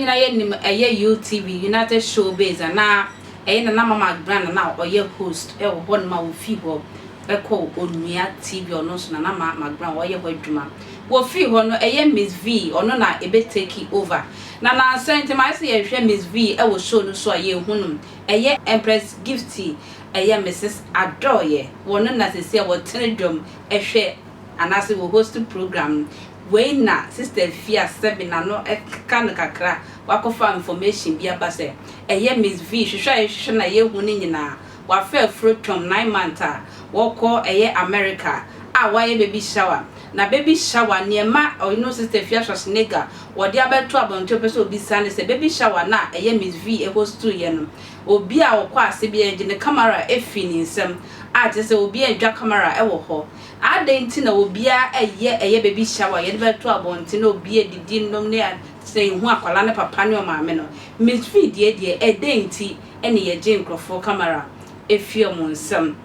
nyina ye nim UTV United Showbiz na na mama brand na oye host e wo hon ma wo fi ho e ko onua TV ono so na mama brand oye ho adwuma wo fi ho no Mzgee ono na ebe take over na sent my say ye hwe Mzgee e wo show no so aye hunum Empress Gifty Mrs. Adoye wono na sese wo tenedwom e hwe anase wo host program we na sister Afia Schwar no kan kakra wakofa information bia ba se Mzgee hwehwe na ye hu ni nyina wa fa from 9 months wo ko America waye baby shower na baby shower niema oyino sister Afia Schwar wo de abeto abonto pese obi sane se baby shower na Mzgee host ye no obi a wo kwa ase bia gine camera efini nsem se obi adwa camera wo ho adenti na obi a baby shower ye de beto abonto na obi edidi nom ne say hu akwala ne papa ne o maame no Mzgee de edenti ene ye je nkrofo camera efie mo nsem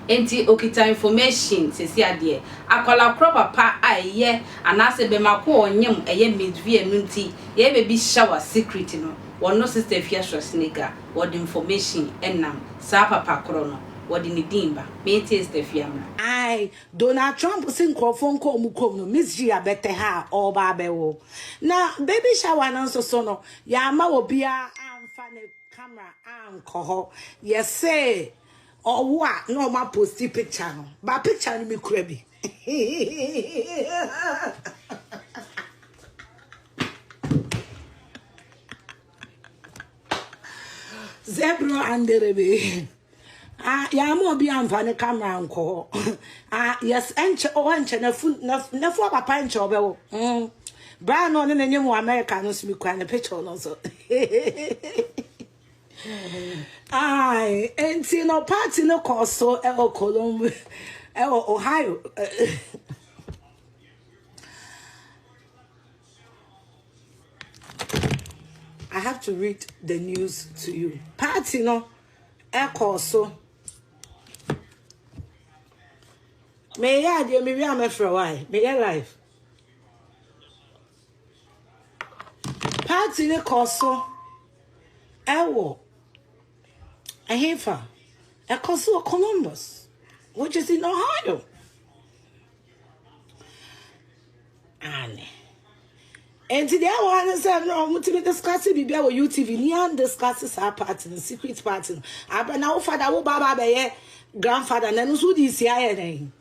enti okita information sesi ade akwala kro papa aye anase be mako onyem Mzgee enu nti ye baby shower secret no wono sister Afia Schwar word information enam sa papa kro no wodi ni dimba me sister Afia mra ai Donald Trump sin krofon ko mu kom no Mzgee abete ha oba bewo na baby shower nan so no ya ma obia amfa ne camera anko yes say what no ma posti picture no ba picture ni mi kura bi zebro anderebe ya mo bi amfa ne camera anko yes enche na fu papa enche obewo bra no ne nyem America no so mi kura ne picture no so ai enti no party no koso Colombo Ohio I have to read the news to you. Party no koso me ya de me wi amefra why me ya life party no koso Ahefa, Koso Columbus, which is in Ohio. And today I want to say, no, to discuss it, be our UTV, Nian discusses our party, the secret party. Aber now, father, oh, Baba, grandfather, and then who is here name?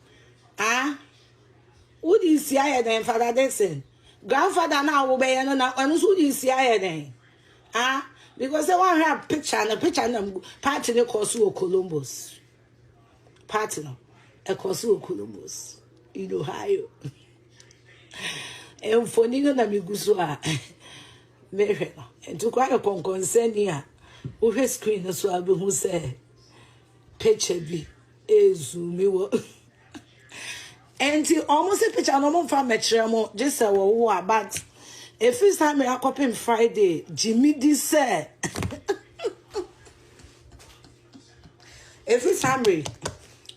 Who is here name, Father Dixon? Grandfather now, obey, and who is here name? Because they want to have picture and a picture and party no Koso Columbus. Party no a Koso Columbus in Ohio. And for Nino Namigusua, Mary, and to quite a concern here, who screen as well, who say, picture be a zoom. And almost a picture no from a just a war, but. If it's time I copy Friday, Jimmy D said. If it's time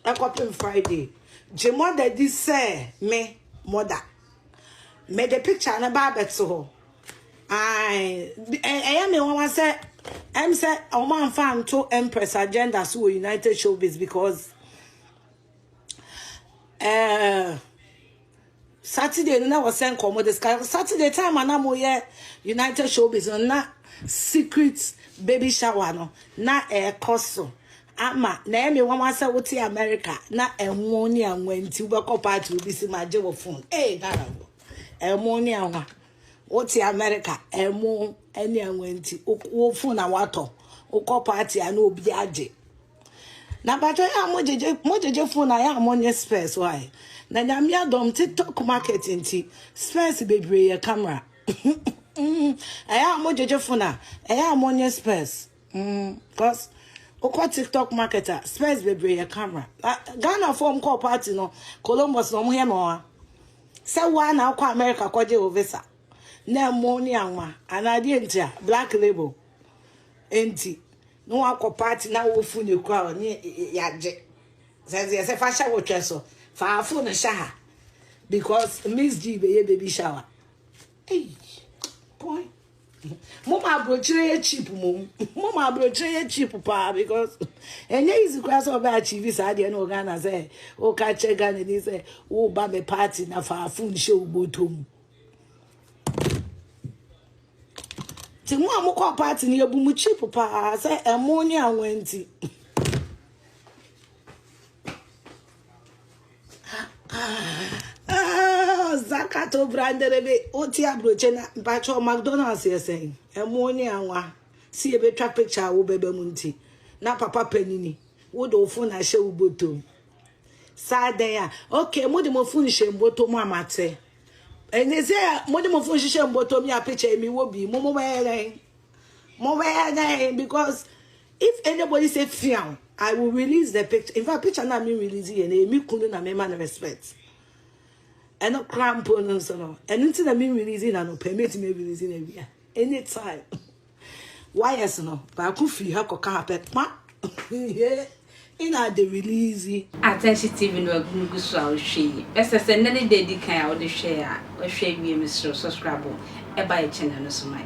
I copy Friday, Jimmy D say me mother. Made the picture and a barbet so. I am the one said, I'm said, a man found 2 Empress agenda so United Showbiz because Saturday no was sent come this Saturday time and I'm United Showbiz on na secret baby shower no na koso ama na me wan say wo ti America na enwo ni anwanti wo be party obi si ma je wo phone garabo enwo ni anwa wo ti America enwo eni anwanti wo phone na wato wo ko party ana obi age na bato ya mojeje phone na ya money space why na nyamia dom TikTok marketing ti space bebre ya camera aya mojeje phone na aya money space cause okwa TikTok marketer space bebre ya camera Ghana form call party no Columbus no mo he no say wa na akwa America kwaje o visa na money anwa anade ntia black label enti no akwa party na wo fu ne kwa ni yaje say fashion wo tweso fa phone shaha because Mzgee be baby shower hey boy Mama brochire cheap mum. Mama brochire cheap pa because enye easy class of achieve sade no Ghana say o ka che Ghana ni say o ba me party na fa fun show botom. Ti mu amukọ party ni ebu mu cheap pa say ammonia wenti. Zakato branderebe oti abroche na mpacho McDonald's yesen emoni anwa si ebe track picture wo bebe munti na papa penini wo do phone na she ubotom sade ya okay mo de mo phone she mbotom amate ene se mo de mo phone she mbotom ya picture mi wo bi mo because if anybody say fiam I will release the picture. In fact, picture na me release and me kunu na me man respect. And not cramp on so. And until na me releasing and no permit me releasing every anytime. Why yes no? But I could feel her carpet. Ma, yeah. In the release. Attention TV no gugu so share. Ese se nene dey di kan a wo dey share. O share bi mi subscribe. E ba channel no so my